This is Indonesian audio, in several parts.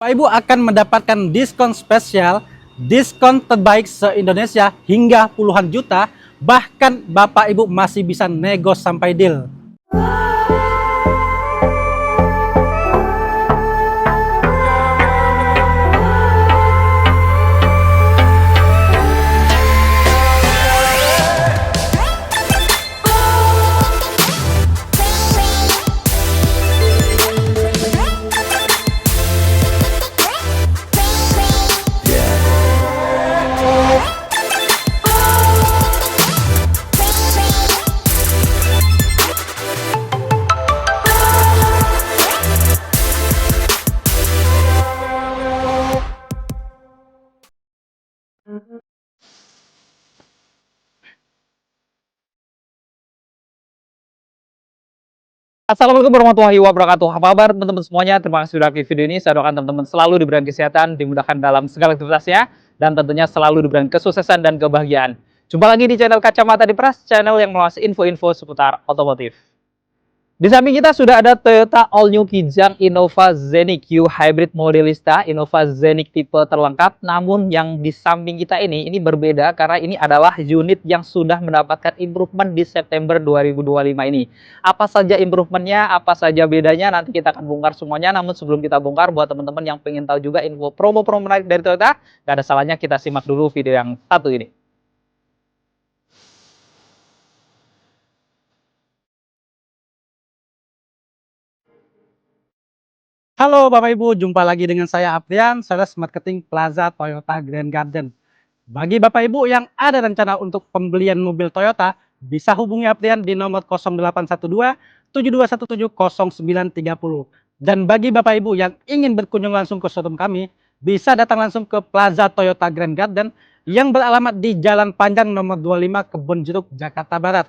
Bapak Ibu akan mendapatkan diskon spesial, diskon terbaik se-Indonesia hingga puluhan juta, bahkan Bapak Ibu masih bisa nego sampai deal. Assalamualaikum warahmatullahi wabarakatuh. Apa kabar teman-teman semuanya? Terima kasih sudah klik video ini. Saya doakan teman-teman selalu diberikan kesehatan, dimudahkan dalam segala aktivitasnya, dan tentunya selalu diberikan kesuksesan dan kebahagiaan. Jumpa lagi di channel Kacamata Dipras, channel yang mengulas info-info seputar otomotif. Di samping kita sudah ada Toyota All New Kijang Innova Zeniq Q Hybrid Modelista, Innova Zeniq tipe terlengkap. Namun yang di samping kita ini berbeda karena ini adalah unit yang sudah mendapatkan improvement di September 2025 ini. Apa saja improvementnya, apa saja bedanya, nanti kita akan bongkar semuanya. Namun sebelum kita bongkar, buat teman-teman yang pengen tahu juga info promo-promo menarik dari Toyota, gak ada salahnya kita simak dulu video yang satu ini. Halo Bapak Ibu, jumpa lagi dengan saya Aprian, Sales Marketing Plaza Toyota Grand Garden. Bagi Bapak Ibu yang ada rencana untuk pembelian mobil Toyota, bisa hubungi Aprian di nomor 0812 7217 0930. Dan bagi Bapak Ibu yang ingin berkunjung langsung ke showroom kami, bisa datang langsung ke Plaza Toyota Grand Garden yang beralamat di Jalan Panjang nomor 25 Kebonjeruk, Jakarta Barat.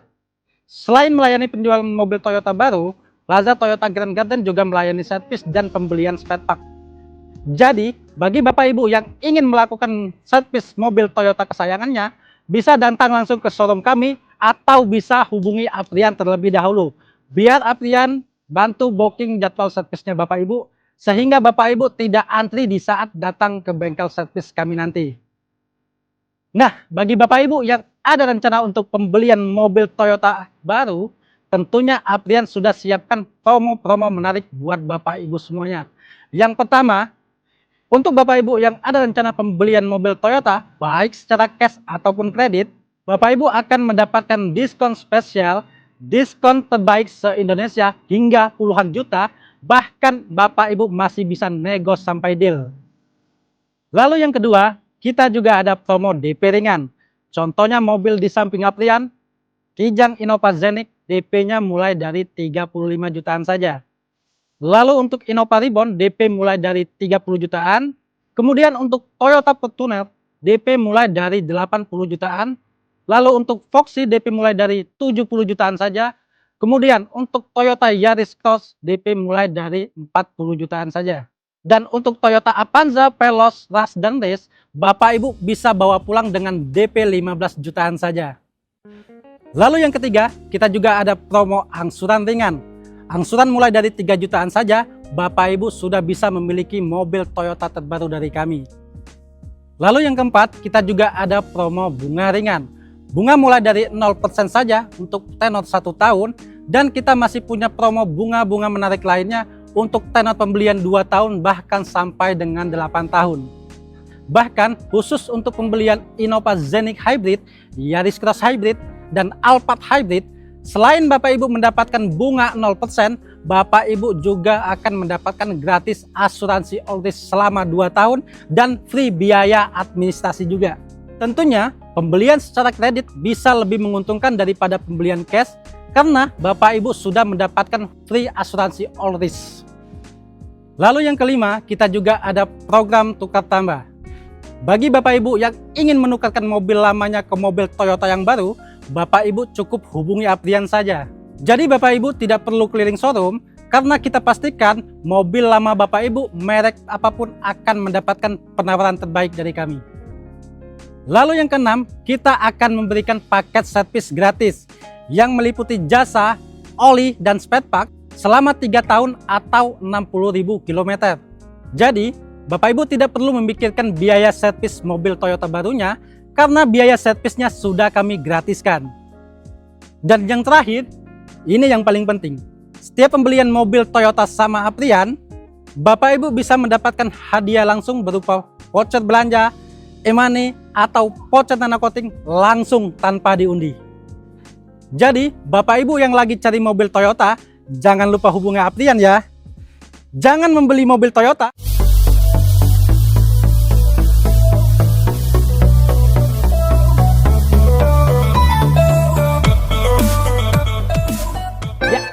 Selain melayani penjualan mobil Toyota baru, Plaza Toyota Grand Garden juga melayani servis dan pembelian spare part. Jadi, bagi Bapak Ibu yang ingin melakukan servis mobil Toyota kesayangannya, bisa datang langsung ke showroom kami atau bisa hubungi Aprian terlebih dahulu. Biar Aprian bantu booking jadwal servisnya Bapak Ibu, sehingga Bapak Ibu tidak antri di saat datang ke bengkel servis kami nanti. Nah, bagi Bapak Ibu yang ada rencana untuk pembelian mobil Toyota baru, tentunya Aprian sudah siapkan promo-promo menarik buat Bapak Ibu semuanya. Yang pertama, untuk Bapak Ibu yang ada rencana pembelian mobil Toyota, baik secara cash ataupun kredit, Bapak Ibu akan mendapatkan diskon spesial, diskon terbaik se-Indonesia hingga puluhan juta, bahkan Bapak Ibu masih bisa nego sampai deal. Lalu yang kedua, kita juga ada promo DP ringan. Contohnya mobil di samping Aprian, Kijang Innova Zeniq, DP-nya mulai dari 35 jutaan saja. Lalu untuk Innova Reborn, DP mulai dari 30 jutaan. Kemudian untuk Toyota Fortuner, DP mulai dari 80 jutaan. Lalu untuk Foxy, DP mulai dari 70 jutaan saja. Kemudian untuk Toyota Yaris Cross, DP mulai dari 40 jutaan saja. Dan untuk Toyota Avanza, Veloz, Rush, dan Race, Bapak Ibu bisa bawa pulang dengan DP 15 jutaan saja. Lalu yang ketiga, kita juga ada promo angsuran ringan. Angsuran mulai dari 3 jutaan saja, Bapak Ibu sudah bisa memiliki mobil Toyota terbaru dari kami. Lalu yang keempat, kita juga ada promo bunga ringan. Bunga mulai dari 0% saja untuk tenor 1 tahun, dan kita masih punya promo bunga-bunga menarik lainnya untuk tenor pembelian 2 tahun bahkan sampai dengan 8 tahun. Bahkan khusus untuk pembelian Innova Zeniq Hybrid, Yaris Cross Hybrid, dan Alphard Hybrid, selain Bapak Ibu mendapatkan bunga 0%, Bapak Ibu juga akan mendapatkan gratis asuransi all risk selama 2 tahun dan free biaya administrasi juga. Tentunya pembelian secara kredit bisa lebih menguntungkan daripada pembelian cash karena Bapak Ibu sudah mendapatkan free asuransi all risk. Lalu yang kelima, kita juga ada program tukar tambah. Bagi Bapak Ibu yang ingin menukarkan mobil lamanya ke mobil Toyota yang baru, Bapak Ibu cukup hubungi Aprian saja. Jadi Bapak Ibu tidak perlu keliling showroom karena kita pastikan mobil lama Bapak Ibu merek apapun akan mendapatkan penawaran terbaik dari kami. Lalu yang keenam, kita akan memberikan paket servis gratis yang meliputi jasa, oli, dan spare part selama 3 tahun atau 60.000 km. Jadi Bapak Ibu tidak perlu memikirkan biaya servis mobil Toyota barunya karena biaya servisnya sudah kami gratiskan. Dan yang terakhir, ini yang paling penting. Setiap pembelian mobil Toyota sama Aprian, Bapak Ibu bisa mendapatkan hadiah langsung berupa voucher belanja, e-money, atau voucher tanah coating langsung tanpa diundi. Jadi, Bapak Ibu yang lagi cari mobil Toyota, jangan lupa hubungi Aprian ya. Jangan membeli mobil Toyota.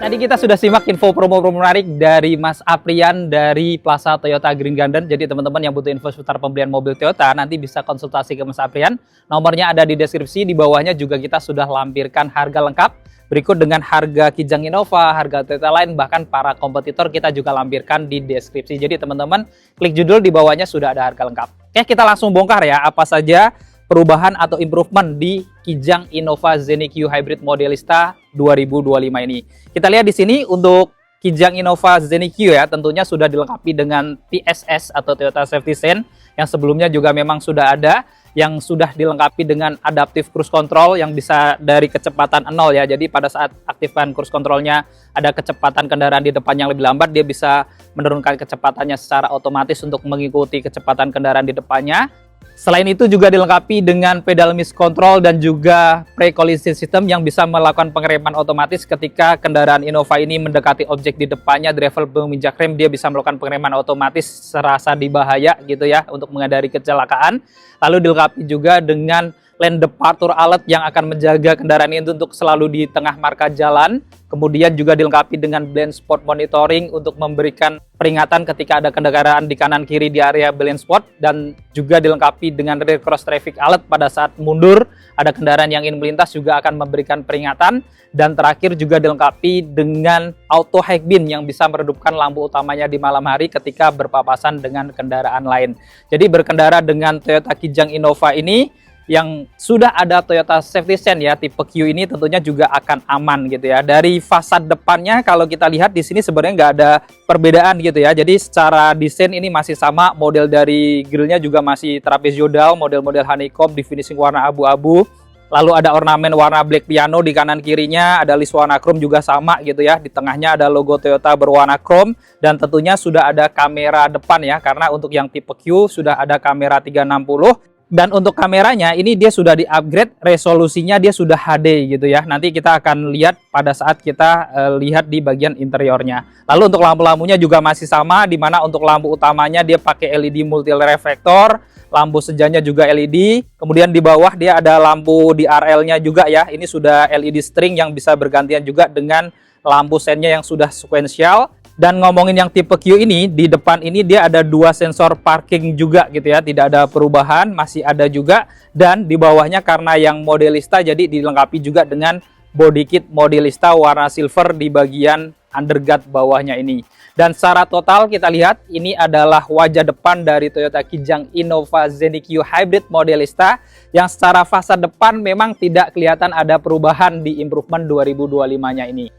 Tadi kita sudah simak info promo-promo menarik dari Mas Aprian dari Plaza Toyota Green Garden. Jadi teman-teman yang butuh info seputar pembelian mobil Toyota nanti bisa konsultasi ke Mas Aprian. Nomornya ada di deskripsi, di bawahnya juga kita sudah lampirkan harga lengkap. Berikut dengan harga Kijang Innova, harga Toyota lain, bahkan para kompetitor kita juga lampirkan di deskripsi. Jadi teman-teman klik judul, di bawahnya sudah ada harga lengkap. Oke, kita langsung bongkar ya apa saja perubahan atau improvement di Kijang Innova ZeniQ Hybrid Modelista 2025 ini. Kita lihat di sini untuk Kijang Innova ZeniQ ya, tentunya sudah dilengkapi dengan TSS atau Toyota Safety Sense yang sebelumnya juga memang sudah ada, yang sudah dilengkapi dengan Adaptive Cruise Control yang bisa dari kecepatan 0 ya. Jadi pada saat aktifkan cruise controlnya ada kecepatan kendaraan di depan yang lebih lambat, dia bisa menurunkan kecepatannya secara otomatis untuk mengikuti kecepatan kendaraan di depannya. Selain itu juga dilengkapi dengan pedal miss control dan juga pre-collision system yang bisa melakukan pengereman otomatis ketika kendaraan Innova ini mendekati objek di depannya. Driver menginjak rem, dia bisa melakukan pengereman otomatis serasa dibahaya gitu ya untuk menghindari kecelakaan. Lalu dilengkapi juga dengan lane departure alert yang akan menjaga kendaraan ini untuk selalu di tengah marka jalan. Kemudian juga dilengkapi dengan blind spot monitoring untuk memberikan peringatan ketika ada kendaraan di kanan kiri di area blind spot, dan juga dilengkapi dengan rear cross traffic alert pada saat mundur ada kendaraan yang ingin melintas juga akan memberikan peringatan. Dan terakhir juga dilengkapi dengan auto high beam yang bisa meredupkan lampu utamanya di malam hari ketika berpapasan dengan kendaraan lain. Jadi berkendara dengan Toyota Kijang Innova ini yang sudah ada Toyota Safety Sense ya tipe Q ini tentunya juga akan aman gitu ya. Dari fasad depannya kalau kita lihat di sini sebenarnya nggak ada perbedaan gitu ya. Jadi secara desain ini masih sama, model dari grillnya juga masih trapezoidal, model-model honeycomb di finishing warna abu-abu. Lalu ada ornamen warna black piano di kanan kirinya, ada list warna chrome juga sama gitu ya. Di tengahnya ada logo Toyota berwarna chrome, dan tentunya sudah ada kamera depan ya, karena untuk yang tipe Q sudah ada kamera 360. Dan untuk kameranya ini dia sudah di-upgrade, resolusinya dia sudah HD gitu ya. Nanti kita akan lihat pada saat kita lihat di bagian interiornya. Lalu untuk lampu-lampunya juga masih sama, dimana untuk lampu utamanya dia pakai LED multi reflektor, lampu sejanya juga LED. Kemudian di bawah dia ada lampu DRL-nya juga ya. Ini sudah LED string yang bisa bergantian juga dengan lampu sennya yang sudah sequential. Dan ngomongin yang tipe Q ini, di depan ini dia ada dua sensor parking juga gitu ya, tidak ada perubahan, masih ada juga. Dan di bawahnya karena yang Modelista jadi dilengkapi juga dengan body kit Modelista warna silver di bagian underguard bawahnya ini. Dan secara total kita lihat ini adalah wajah depan dari Toyota Kijang Innova ZeniQ Hybrid Modelista yang secara fasad depan memang tidak kelihatan ada perubahan di improvement 2025-nya ini.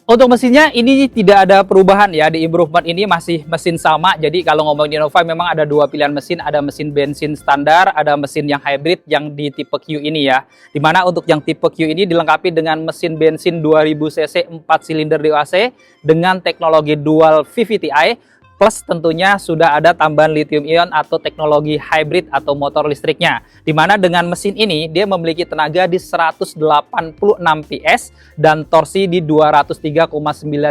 Untuk mesinnya ini tidak ada perubahan ya, di improvement ini masih mesin sama. Jadi kalau ngomongin Innova memang ada dua pilihan mesin, ada mesin bensin standar, ada mesin yang hybrid yang di tipe Q ini ya. Dimana untuk yang tipe Q ini dilengkapi dengan mesin bensin 2000 cc 4 silinder DOHC dengan teknologi dual VVTi. Plus tentunya sudah ada tambahan lithium ion atau teknologi hybrid atau motor listriknya. Dimana dengan mesin ini dia memiliki tenaga di 186 PS dan torsi di 203,9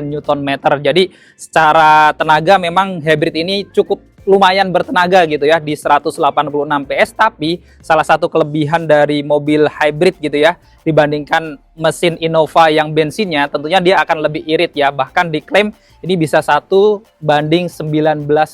Nm. Jadi secara tenaga memang hybrid ini cukup lumayan bertenaga gitu ya di 186 PS, tapi salah satu kelebihan dari mobil hybrid gitu ya dibandingkan mesin Innova yang bensinnya tentunya dia akan lebih irit ya, bahkan diklaim ini bisa 1:19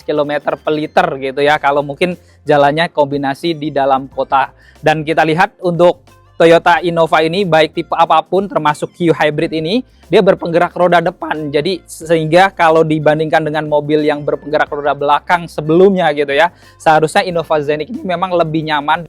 km per liter gitu ya kalau mungkin jalannya kombinasi di dalam kota. Dan kita lihat untuk Toyota Innova ini baik tipe apapun termasuk Q Hybrid ini dia berpenggerak roda depan, jadi sehingga kalau dibandingkan dengan mobil yang berpenggerak roda belakang sebelumnya gitu ya, seharusnya Innova ZeniQ ini memang lebih nyaman.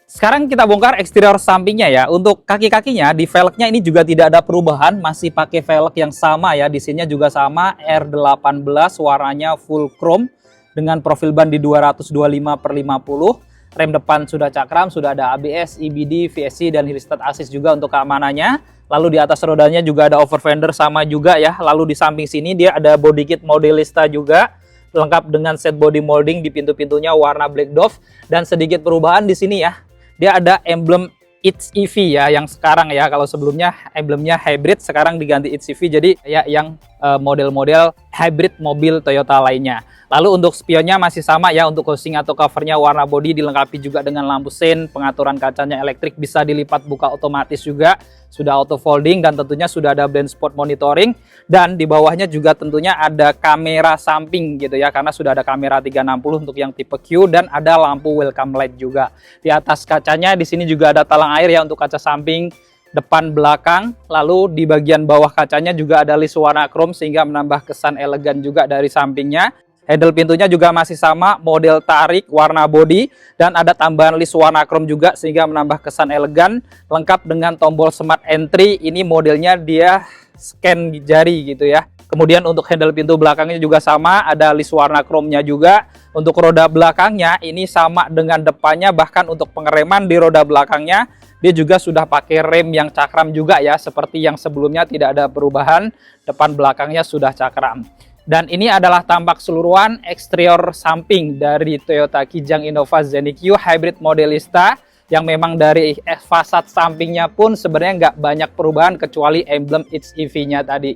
Sekarang kita bongkar eksterior sampingnya ya. Untuk kaki-kakinya di velgnya ini juga tidak ada perubahan, masih pakai velg yang sama ya, desainnya juga sama R18 warnanya full chrome. dengan profil ban di 225/50. Rem depan sudah cakram, sudah ada ABS, EBD, VSC, dan hill start assist juga untuk keamanannya. Lalu di atas rodanya juga ada over fender sama juga ya. Lalu di samping sini dia ada body kit Modelista juga, lengkap dengan set body molding di pintu-pintunya warna black dove. Dan sedikit perubahan di sini ya, dia ada emblem It's EV ya, yang sekarang ya. Kalau sebelumnya emblemnya hybrid, sekarang diganti It's EV, jadi ya yang model-model hybrid mobil Toyota lainnya. Lalu untuk spionnya masih sama ya, untuk housing atau covernya warna body, dilengkapi juga dengan lampu sein, pengaturan kacanya elektrik, bisa dilipat buka otomatis juga, sudah auto folding, dan tentunya sudah ada blind spot monitoring. Dan di bawahnya juga tentunya ada kamera samping gitu ya, karena sudah ada kamera 360 untuk yang tipe Q, dan ada lampu welcome light juga. Di atas kacanya di sini juga ada talang air ya untuk kaca samping, depan, belakang. Lalu di bagian bawah kacanya juga ada list warna chrome sehingga menambah kesan elegan juga dari sampingnya. Handle pintunya juga masih sama, model tarik warna body, dan ada tambahan list warna chrome juga sehingga menambah kesan elegan. Lengkap dengan tombol smart entry, ini modelnya dia scan jari gitu ya. Kemudian untuk handle pintu belakangnya juga sama, ada list warna chrome-nya juga. Untuk roda belakangnya ini sama dengan depannya, bahkan untuk pengereman di roda belakangnya dia juga sudah pakai rem yang cakram juga ya, seperti yang sebelumnya tidak ada perubahan, depan belakangnya sudah cakram. Dan ini adalah tampak keseluruhan eksterior samping dari Toyota Kijang Innova Zenith Q Hybrid Modelista, yang memang dari fasad sampingnya pun sebenarnya nggak banyak perubahan kecuali emblem It's EV-nya tadi.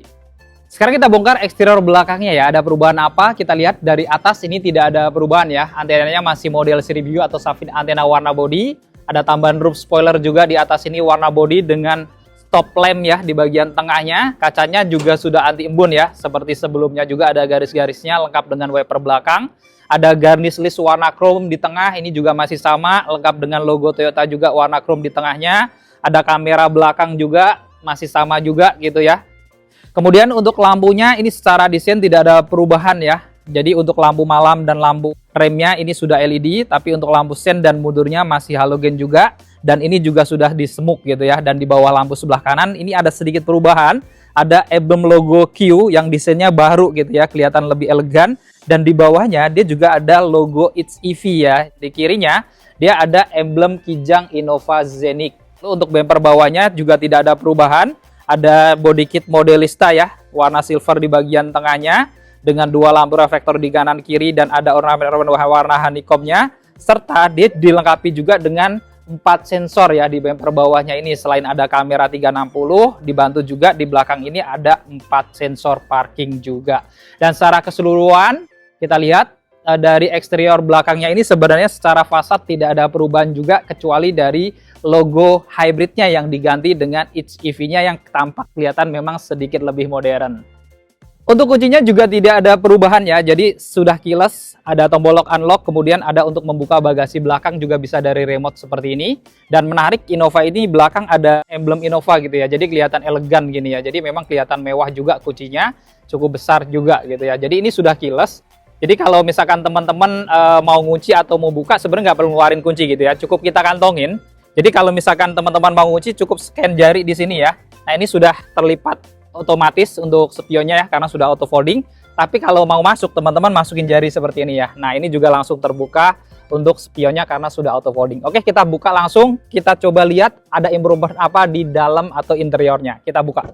Sekarang kita bongkar eksterior belakangnya ya, ada perubahan apa? Kita lihat dari atas ini tidak ada perubahan ya, antenanya masih model seri view atau Safin antena warna body. Ada tambahan roof spoiler juga di atas ini warna body dengan stop lamp ya di bagian tengahnya. Kacanya juga sudah anti embun ya, seperti sebelumnya juga ada garis-garisnya, lengkap dengan wiper belakang. Ada garnish list warna chrome di tengah, ini juga masih sama, lengkap dengan logo Toyota juga warna chrome di tengahnya. Ada kamera belakang juga, masih sama juga gitu ya. Kemudian untuk lampunya ini secara desain tidak ada perubahan ya. Jadi untuk lampu malam dan lampu remnya ini sudah LED, tapi untuk lampu sen dan mundurnya masih halogen juga. Dan ini juga sudah disemuk gitu ya. Dan di bawah lampu sebelah kanan ini ada sedikit perubahan. Ada emblem logo Q yang desainnya baru gitu ya, kelihatan lebih elegan. Dan di bawahnya dia juga ada logo It's EV ya. Di kirinya dia ada emblem Kijang Innova Zenith. Lalu untuk bumper bawahnya juga tidak ada perubahan. Ada body kit Modelista ya, warna silver di bagian tengahnya, dengan dua lampu reflektor di kanan kiri, dan ada ornamen warna honeycomb-nya, serta dia dilengkapi juga dengan 4 sensor ya di bumper bawahnya ini. Selain ada kamera 360, dibantu juga di belakang ini ada 4 sensor parking juga. Dan secara keseluruhan kita lihat dari eksterior belakangnya ini sebenarnya secara fasad tidak ada perubahan juga, kecuali dari logo hybridnya yang diganti dengan It's EV-nya yang tampak kelihatan memang sedikit lebih modern. Untuk kuncinya juga tidak ada perubahan ya, jadi sudah keyless, ada tombol lock unlock, kemudian ada untuk membuka bagasi belakang juga bisa dari remote seperti ini. Dan menarik, Innova ini belakang ada emblem Innova gitu ya, jadi kelihatan elegan gini ya, jadi memang kelihatan mewah juga, kuncinya cukup besar juga gitu ya. Jadi ini sudah keyless, jadi kalau misalkan teman-teman mau ngunci atau mau buka sebenarnya nggak perlu ngeluarin kunci gitu ya, cukup kita kantongin. Jadi kalau misalkan teman-teman mau ngunci cukup scan jari di sini ya. Nah ini sudah terlipat otomatis untuk spionnya ya, karena sudah auto folding. Tapi kalau mau masuk, teman-teman masukin jari seperti ini ya. Nah ini juga langsung terbuka untuk spionnya karena sudah auto folding. Oke, kita buka langsung, kita coba lihat ada improvement apa di dalam atau interiornya. Kita buka.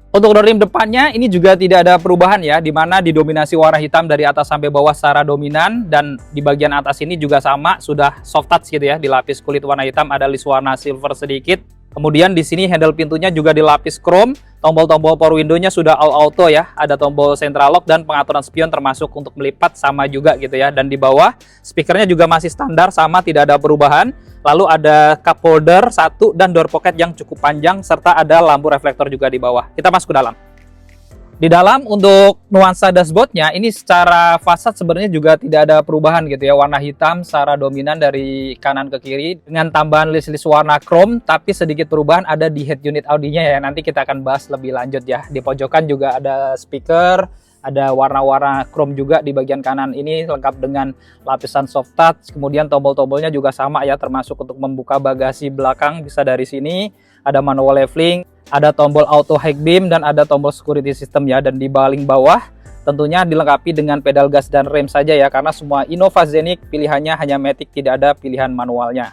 Untuk door rim depannya ini juga tidak ada perubahan ya, dimana didominasi warna hitam dari atas sampai bawah secara dominan, dan di bagian atas ini juga sama, sudah soft touch gitu ya, dilapis kulit warna hitam, ada list warna silver sedikit. Kemudian di sini handle pintunya juga dilapis chrome, tombol-tombol power window-nya sudah all auto ya, ada tombol central lock dan pengaturan spion termasuk untuk melipat sama juga gitu ya. Dan di bawah speakernya juga masih standar sama, tidak ada perubahan. Lalu ada cup holder satu dan door pocket yang cukup panjang, serta ada lampu reflektor juga di bawah. Kita masuk ke dalam. Di dalam untuk nuansa dashboardnya ini secara fasad sebenarnya juga tidak ada perubahan gitu ya. Warna hitam secara dominan dari kanan ke kiri dengan tambahan list-list warna chrome, tapi sedikit perubahan ada di head unit Audi-nya ya. Nanti kita akan bahas lebih lanjut ya. Di pojokan juga ada speaker, ada warna-warna chrome juga di bagian kanan ini lengkap dengan lapisan soft touch. Kemudian tombol-tombolnya juga sama ya, termasuk untuk membuka bagasi belakang bisa dari sini. Ada manual leveling, ada tombol auto high beam, dan ada tombol security system ya. Dan di paling bawah tentunya dilengkapi dengan pedal gas dan rem saja ya, karena semua Innova Scenic pilihannya hanya matic, tidak ada pilihan manualnya.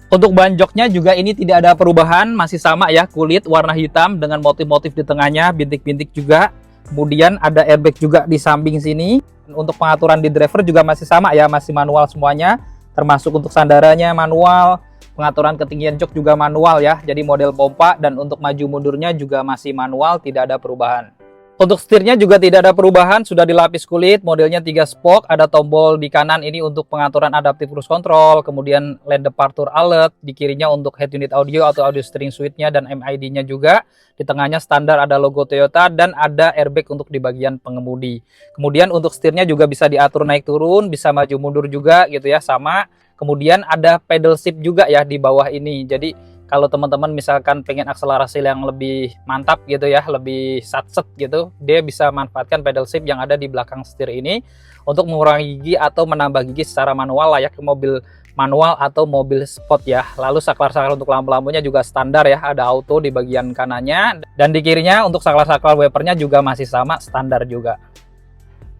Untuk ban joknya juga ini tidak ada perubahan, masih sama ya, kulit warna hitam dengan motif-motif di tengahnya, bintik-bintik juga. Kemudian ada airbag juga di samping sini. Untuk pengaturan di driver juga masih sama ya, masih manual semuanya, termasuk untuk sandarannya manual. Pengaturan ketinggian jok juga manual ya, jadi model pompa, dan untuk maju mundurnya juga masih manual, tidak ada perubahan. Untuk setirnya juga tidak ada perubahan, sudah dilapis kulit, modelnya 3 spoke, ada tombol di kanan ini untuk pengaturan adaptive cruise control, kemudian lane departure alert, di kirinya untuk head unit audio atau audio steering suite-nya dan MID-nya juga. Di tengahnya standar ada logo Toyota dan ada airbag untuk di bagian pengemudi. Kemudian untuk setirnya juga bisa diatur naik turun, bisa maju mundur juga gitu ya, sama. Kemudian ada pedal shift juga ya di bawah ini. Jadi kalau teman-teman misalkan pengen akselerasi yang lebih mantap gitu ya, lebih satset gitu, dia bisa manfaatkan pedal shift yang ada di belakang setir ini untuk mengurangi gigi atau menambah gigi secara manual layaknya mobil manual atau mobil sport ya. Lalu saklar-saklar untuk lampu-lampunya juga standar ya, ada auto di bagian kanannya, dan di kirinya untuk saklar-saklar wipernya juga masih sama standar juga.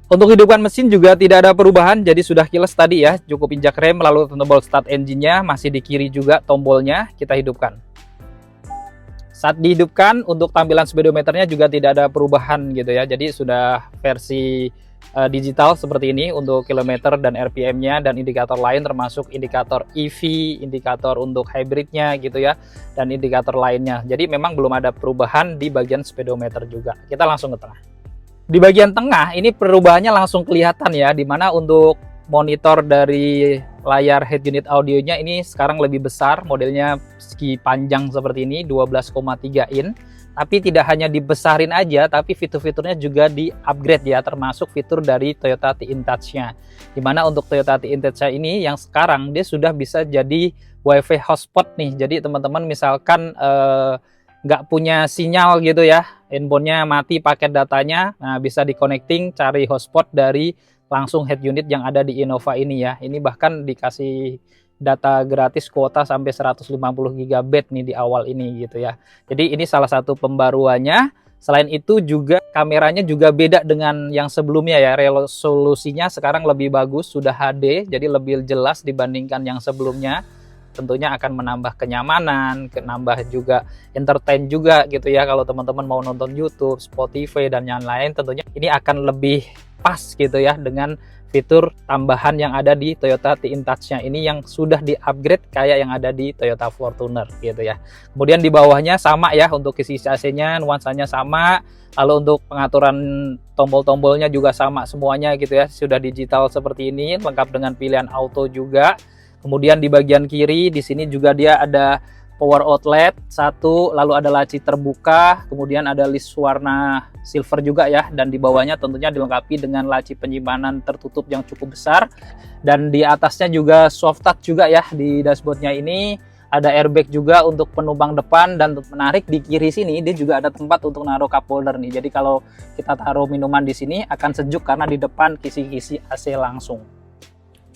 Untuk hidupkan mesin juga tidak ada perubahan, jadi sudah keyless tadi ya, cukup injak rem, lalu tombol start engine-nya masih di kiri juga tombolnya, kita hidupkan. Saat dihidupkan untuk tampilan speedometernya juga tidak ada perubahan gitu ya, jadi sudah versi digital seperti ini untuk kilometer dan RPM-nya, dan indikator lain termasuk indikator EV, indikator untuk hybridnya gitu ya, dan indikator lainnya. Jadi memang belum ada perubahan di bagian speedometer juga. Kita langsung ke tengah. Di bagian tengah ini perubahannya langsung kelihatan ya, dimana untuk monitor dari layar head unit audionya ini sekarang lebih besar, modelnya segi panjang seperti ini 12,3 in. Tapi tidak hanya dibesarin aja, tapi fitur-fiturnya juga di-upgrade ya, termasuk fitur dari Toyota T-InTouch-nya. Dimana untuk Toyota T-InTouch ini yang sekarang dia sudah bisa jadi WiFi hotspot nih. Jadi teman-teman misalkan nggak punya sinyal gitu ya, handphonenya mati paket datanya, nah bisa di-connecting, cari hotspot dari langsung head unit yang ada di Innova ini ya. Ini bahkan dikasih data gratis kuota sampai 150 GB nih di awal ini gitu ya. Jadi ini salah satu pembaruannya. Selain itu juga kameranya juga beda dengan yang sebelumnya ya, resolusinya sekarang lebih bagus, sudah HD, jadi lebih jelas dibandingkan yang sebelumnya. Tentunya akan menambah kenyamanan, menambah juga entertain juga gitu ya. Kalau teman-teman mau nonton YouTube, Spotify, dan yang lain, tentunya ini akan lebih pas gitu ya dengan fitur tambahan yang ada di Toyota T-InTouch-nya ini yang sudah di-upgrade kayak yang ada di Toyota Fortuner gitu ya. Kemudian di bawahnya sama ya, untuk isi AC-nya nuansanya sama. Lalu untuk pengaturan tombol-tombolnya juga sama semuanya gitu ya, sudah digital seperti ini, lengkap dengan pilihan auto juga. Kemudian di bagian kiri di sini juga dia ada power outlet satu, lalu ada laci terbuka, kemudian ada list warna silver juga ya, dan di bawahnya tentunya dilengkapi dengan laci penyimpanan tertutup yang cukup besar, dan di atasnya juga soft touch juga ya. Di dashboardnya ini ada airbag juga untuk penumpang depan, dan untuk menarik di kiri sini dia juga ada tempat untuk naruh cup holder nih. Jadi kalau kita taruh minuman di sini akan sejuk karena di depan kisi-kisi AC langsung.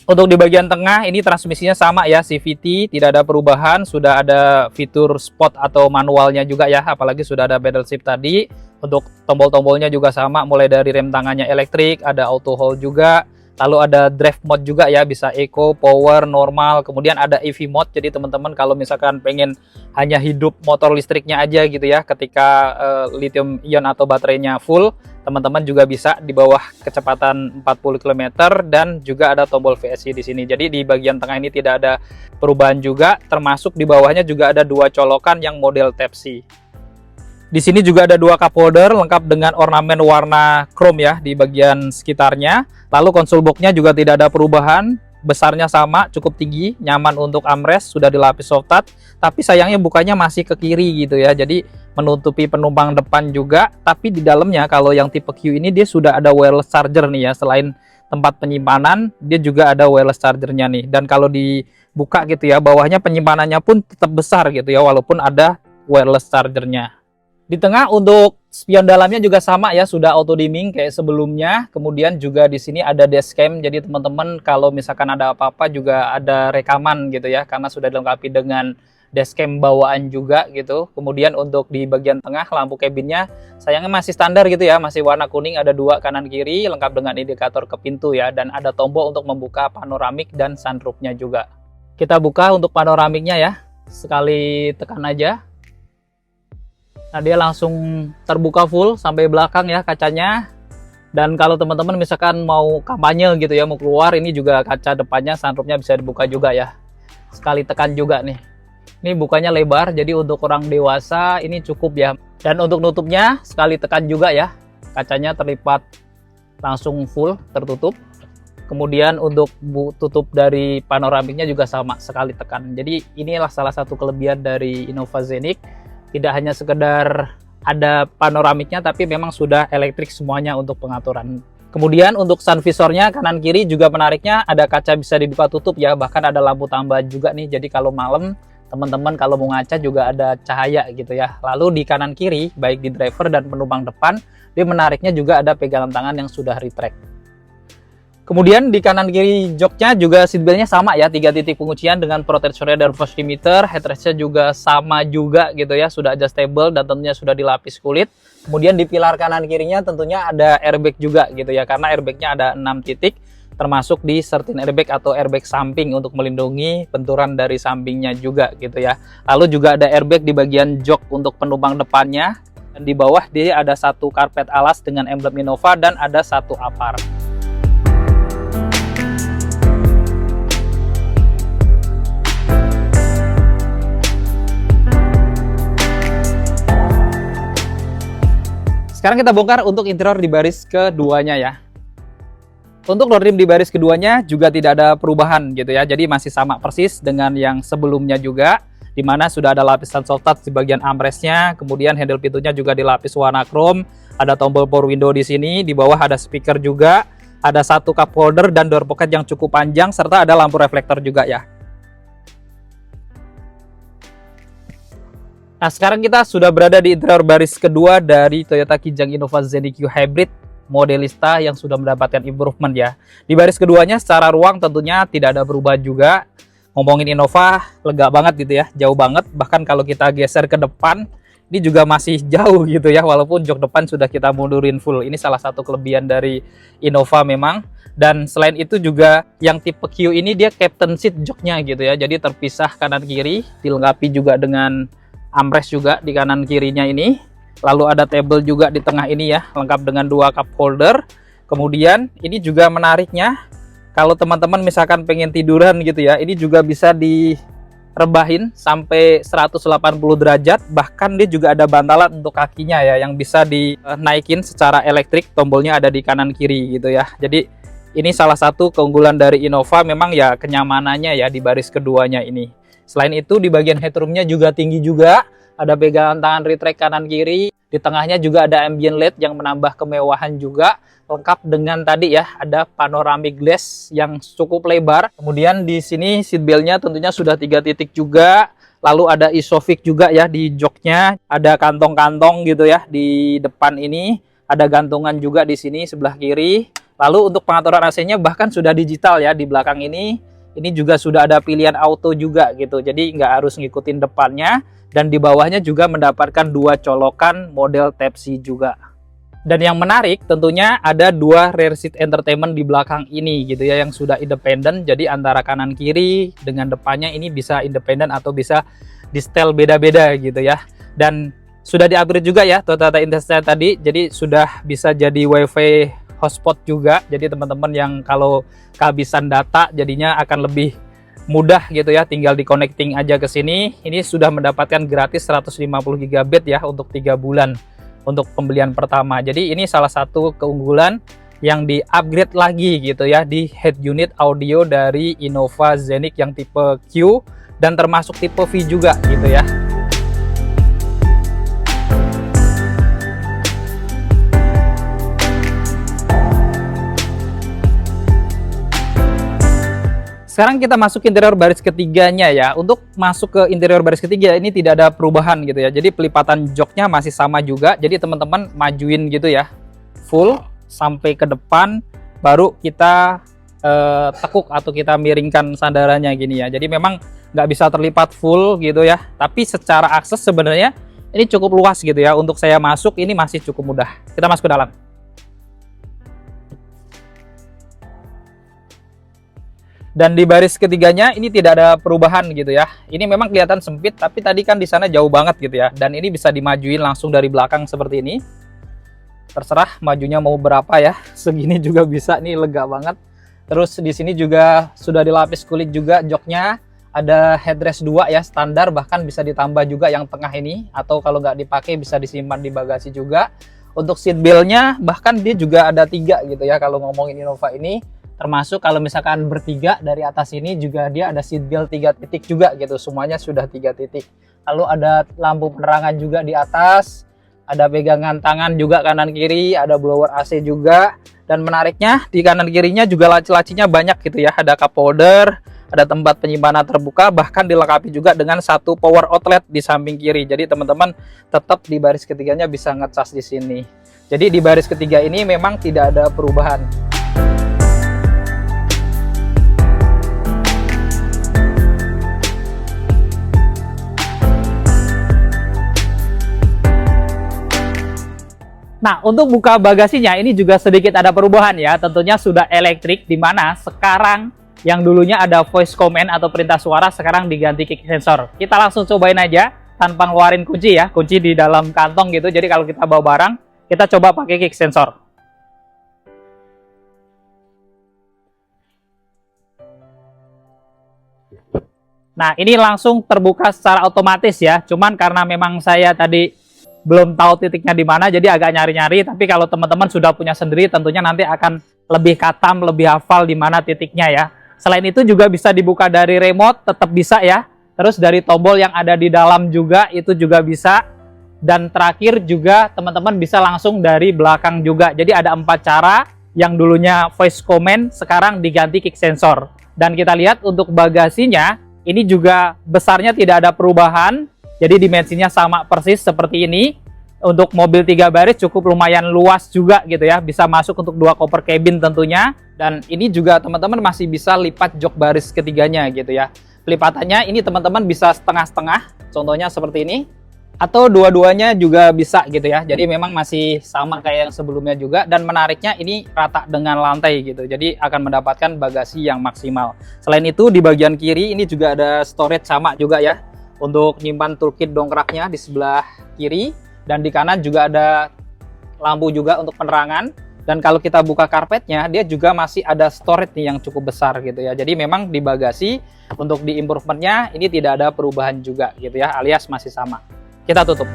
Untuk di bagian tengah ini transmisinya sama ya, CVT, tidak ada perubahan, sudah ada fitur sport atau manualnya juga ya, apalagi sudah ada pedal shift tadi. Untuk tombol-tombolnya juga sama, mulai dari rem tangannya elektrik, ada auto hold juga, lalu ada drive mode juga ya, bisa eco, power, normal, kemudian ada EV mode. Jadi teman-teman kalau misalkan pengen hanya hidup motor listriknya aja gitu ya, ketika lithium ion atau baterainya full, teman-teman juga bisa di bawah kecepatan 40 km, dan juga ada tombol VSC di sini. Jadi di bagian tengah ini tidak ada perubahan juga, termasuk di bawahnya juga ada dua colokan yang model Type-C. Di sini juga ada dua cup holder lengkap dengan ornamen warna chrome ya di bagian sekitarnya. Lalu konsol box-nya juga tidak ada perubahan. besarnya sama, cukup tinggi, nyaman untuk armrest, sudah dilapis soft touch, tapi sayangnya bukanya masih ke kiri gitu ya. Jadi menutupi penumpang depan juga, tapi di dalamnya kalau yang tipe Q ini dia sudah ada wireless charger nih ya. Selain tempat penyimpanan, dia juga ada wireless chargernya nih. Dan kalau dibuka gitu ya, bawahnya penyimpanannya pun tetap besar gitu ya, walaupun ada wireless chargernya. Di tengah untuk spion dalamnya juga sama ya, sudah auto dimming kayak sebelumnya. Kemudian juga di sini ada dashcam, jadi teman-teman kalau misalkan ada apa-apa juga ada rekaman gitu ya, karena sudah dilengkapi dengan dashcam bawaan juga gitu. Kemudian untuk di bagian tengah lampu cabinnya sayangnya masih standar gitu ya, masih warna kuning, ada 2 kanan kiri, lengkap dengan indikator ke pintu ya, dan ada tombol untuk membuka panoramik dan sunroofnya juga. Kita buka untuk panoramiknya ya, sekali tekan aja. Nah, dia langsung terbuka full sampai belakang ya kacanya. Dan kalau teman-teman misalkan mau kampanye gitu ya, mau keluar, ini juga kaca depannya, sunroofnya bisa dibuka juga ya. Sekali tekan juga nih. Ini bukanya lebar, jadi untuk orang dewasa ini cukup ya. Dan untuk nutupnya sekali tekan juga ya. Kacanya terlipat langsung full tertutup. Kemudian untuk tutup dari panoramiknya juga sama, sekali tekan. Jadi inilah salah satu kelebihan dari Innova Zenix. Tidak hanya sekedar ada panoramiknya, tapi memang sudah elektrik semuanya untuk pengaturan. Kemudian untuk sun visornya kanan kiri juga menariknya, ada kaca bisa dibuka tutup ya, bahkan ada lampu tambahan juga nih. Jadi kalau malam teman-teman kalau mau ngaca juga ada cahaya gitu ya. Lalu di kanan kiri baik di driver dan penumpang depan, dia menariknya juga ada pegangan tangan yang sudah retract. Kemudian di kanan kiri joknya juga seatbeltnya sama ya, 3 titik penguncian dengan protektornya dan force limiter. Headrestnya juga sama juga gitu ya, sudah adjustable dan tentunya sudah dilapis kulit. Kemudian di pilar kanan kirinya tentunya ada airbag juga gitu ya, karena airbagnya ada 6 titik, termasuk di certain airbag atau airbag samping untuk melindungi benturan dari sampingnya juga gitu ya. Lalu juga ada airbag di bagian jok untuk penumpang depannya, dan di bawah dia ada 1 karpet alas dengan emblem Innova dan ada 1 apar. Sekarang kita bongkar untuk interior di baris keduanya ya. Untuk door trim di baris keduanya juga tidak ada perubahan gitu ya. Jadi masih sama persis dengan yang sebelumnya juga, di mana sudah ada lapisan soft touch di bagian armrestnya. Kemudian handle pintunya juga dilapis warna chrome. Ada tombol power window di sini. Di bawah ada speaker juga. Ada 1 cup holder dan door pocket yang cukup panjang, serta ada lampu reflektor juga ya. Nah, sekarang kita sudah berada di interior baris kedua dari Toyota Kijang Innova Zenix Q Hybrid Modelista yang sudah mendapatkan improvement ya. Di baris keduanya secara ruang tentunya tidak ada perubahan juga. Ngomongin Innova lega banget gitu ya, jauh banget. Bahkan kalau kita geser ke depan, ini juga masih jauh gitu ya, walaupun jok depan sudah kita mundurin full. Ini salah satu kelebihan dari Innova memang. Dan selain itu juga yang tipe Q ini dia captain seat joknya gitu ya, jadi terpisah kanan kiri, dilengkapi juga dengan armrest juga di kanan kirinya ini. Lalu ada table juga di tengah ini ya, lengkap dengan 2 cup holder. Kemudian ini juga menariknya, kalau teman-teman misalkan pengen tiduran gitu ya, ini juga bisa direbahin sampai 180 derajat. Bahkan dia juga ada bantalan untuk kakinya ya, yang bisa dinaikin secara elektrik. Tombolnya ada di kanan kiri gitu ya. Jadi ini salah satu keunggulan dari Innova, memang ya kenyamanannya ya di baris keduanya ini. Selain itu di bagian headroomnya juga tinggi juga, ada pegangan tangan retract kanan kiri, di tengahnya juga ada ambient LED yang menambah kemewahan juga, lengkap dengan tadi ya ada panoramic glass yang cukup lebar. Kemudian di sini seatbeltnya tentunya sudah 3 titik juga, lalu ada isofix juga ya di joknya, ada kantong-kantong gitu ya di depan ini, ada gantungan juga di sini sebelah kiri. Lalu untuk pengaturan AC-nya bahkan sudah digital ya di belakang ini. Ini juga sudah ada pilihan auto juga gitu, jadi nggak harus ngikutin depannya. Dan di bawahnya juga mendapatkan 2 colokan model Type-C juga. Dan yang menarik tentunya ada 2 rear seat entertainment di belakang ini gitu ya, yang sudah independen. Jadi antara kanan kiri dengan depannya ini bisa independen atau bisa di setel beda-beda gitu ya. Dan sudah di-upgrade juga ya Toyota Insight tadi, jadi sudah bisa jadi WiFi hotspot juga. Jadi teman-teman yang kalau kehabisan data jadinya akan lebih mudah gitu ya, tinggal di connecting aja ke sini. Ini sudah mendapatkan gratis 150 GB ya untuk 3 bulan untuk pembelian pertama. Jadi ini salah satu keunggulan yang di-upgrade lagi gitu ya di head unit audio dari Innova Zeniq yang tipe Q dan termasuk tipe V juga gitu ya. Sekarang kita masuk ke interior baris ketiganya ya. Untuk masuk ke interior baris ketiga ini tidak ada perubahan gitu ya. Jadi pelipatan joknya masih sama juga. Jadi teman-teman majuin gitu ya, full sampai ke depan, baru kita tekuk atau kita miringkan sandarannya gini ya. Jadi memang nggak bisa terlipat full gitu ya. Tapi secara akses sebenarnya ini cukup luas gitu ya. Untuk saya masuk ini masih cukup mudah. Kita masuk ke dalam. Dan di baris ketiganya ini tidak ada perubahan gitu ya. Ini memang kelihatan sempit, tapi tadi kan di sana jauh banget gitu ya. Dan ini bisa dimajuin langsung dari belakang seperti ini. Terserah majunya mau berapa ya. Segini juga bisa, nih lega banget. Terus di sini juga sudah dilapis kulit juga joknya. Ada headrest 2 ya, standar, bahkan bisa ditambah juga yang tengah ini. Atau kalau nggak dipakai bisa disimpan di bagasi juga. Untuk seat belt-nya bahkan dia juga ada 3 gitu ya kalau ngomongin Innova ini. Termasuk kalau misalkan bertiga dari atas ini juga dia ada seat belt 3 titik juga gitu. Semuanya sudah 3 titik. Lalu ada lampu penerangan juga di atas. Ada pegangan tangan juga kanan kiri. Ada blower AC juga. Dan menariknya di kanan kirinya juga laci-lacinya banyak gitu ya. Ada cup holder, ada tempat penyimpanan terbuka. Bahkan dilengkapi juga dengan satu power outlet di samping kiri. Jadi teman-teman tetap di baris ketiganya bisa ngecas di sini. Jadi di baris ketiga ini memang tidak ada perubahan. Nah, untuk buka bagasinya ini juga sedikit ada perubahan ya. Tentunya sudah elektrik, di mana sekarang yang dulunya ada voice command atau perintah suara sekarang diganti kick sensor. Kita langsung cobain aja tanpa ngeluarin kunci ya. Kunci di dalam kantong gitu. Jadi kalau kita bawa barang, kita coba pakai kick sensor. Nah, ini langsung terbuka secara otomatis ya. Cuman karena memang saya tadi belum tahu titiknya di mana, jadi agak nyari-nyari. Tapi kalau teman-teman sudah punya sendiri, tentunya nanti akan lebih katam, lebih hafal di mana titiknya ya. Selain itu juga bisa dibuka dari remote, tetap bisa ya. Terus dari tombol yang ada di dalam juga, itu juga bisa. Dan terakhir juga teman-teman bisa langsung dari belakang juga. Jadi ada 4 cara, yang dulunya voice command, sekarang diganti kick sensor. Dan kita lihat untuk bagasinya, ini juga besarnya tidak ada perubahan. Jadi dimensinya sama persis seperti ini. Untuk mobil 3 baris cukup lumayan luas juga gitu ya. Bisa masuk untuk 2 koper cabin tentunya. Dan ini juga teman-teman masih bisa lipat jok baris ketiganya gitu ya. Lipatannya ini teman-teman bisa setengah-setengah. Contohnya seperti ini. Atau dua-duanya juga bisa gitu ya. Jadi memang masih sama kayak yang sebelumnya juga. Dan menariknya ini rata dengan lantai gitu. Jadi akan mendapatkan bagasi yang maksimal. Selain itu di bagian kiri ini juga ada storage sama juga ya. Untuk nyimpan toolkit dongkraknya di sebelah kiri. Dan di kanan juga ada lampu juga untuk penerangan. Dan kalau kita buka karpetnya, dia juga masih ada storage nih yang cukup besar gitu ya. Jadi memang di bagasi untuk di improvementnya ini tidak ada perubahan juga gitu ya, alias masih sama. Kita tutup.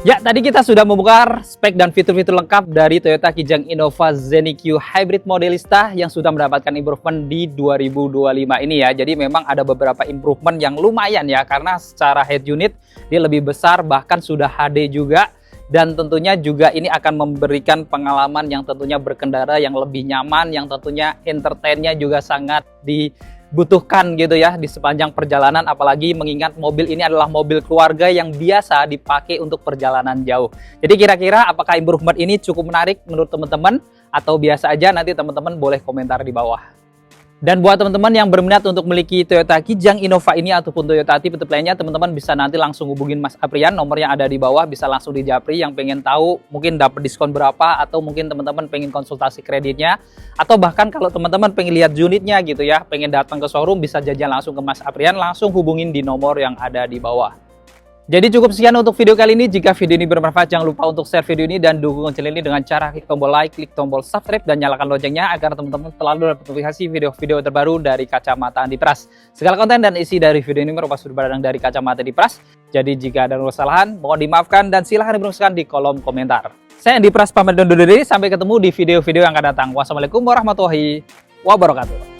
Ya, tadi kita sudah membongkar spek dan fitur-fitur lengkap dari Toyota Kijang Innova Zeniq Hybrid Modelista yang sudah mendapatkan improvement di 2025 ini ya. Jadi memang ada beberapa improvement yang lumayan ya, karena secara head unit dia lebih besar, bahkan sudah HD juga. Dan tentunya juga ini akan memberikan pengalaman yang tentunya berkendara yang lebih nyaman, yang tentunya entertainnya juga sangat dibutuhkan gitu ya di sepanjang perjalanan, apalagi mengingat mobil ini adalah mobil keluarga yang biasa dipakai untuk perjalanan jauh. Jadi kira-kira apakah improvement ini cukup menarik menurut teman-teman atau biasa aja? Nanti teman-teman boleh komentar di bawah. Dan buat teman-teman yang berminat untuk memiliki Toyota Kijang Innova ini ataupun Toyota tipe lainnya, teman-teman bisa nanti langsung hubungin Mas Aprian, nomor yang ada di bawah, bisa langsung di japri yang pengen tahu mungkin dapat diskon berapa, atau mungkin teman-teman pengen konsultasi kreditnya, atau bahkan kalau teman-teman pengen lihat unitnya gitu ya, pengen datang ke showroom, bisa jajan langsung ke Mas Aprian, langsung hubungin di nomor yang ada di bawah. Jadi cukup sekian untuk video kali ini. Jika video ini bermanfaat, jangan lupa untuk share video ini dan dukung channel ini dengan cara klik tombol like, klik tombol subscribe, dan nyalakan loncengnya agar teman-teman selalu dapat notifikasi video-video terbaru dari Kacamata Andi Pras. Segala konten dan isi dari video ini merupakan sudut pandang dari Kacamata Andi Pras. Jadi jika ada kesalahan, mohon dimaafkan dan silahkan diberitahukan di kolom komentar. Saya Andi Pras pamit undur diri, sampai ketemu di video-video yang akan datang. Wassalamualaikum warahmatullahi wabarakatuh.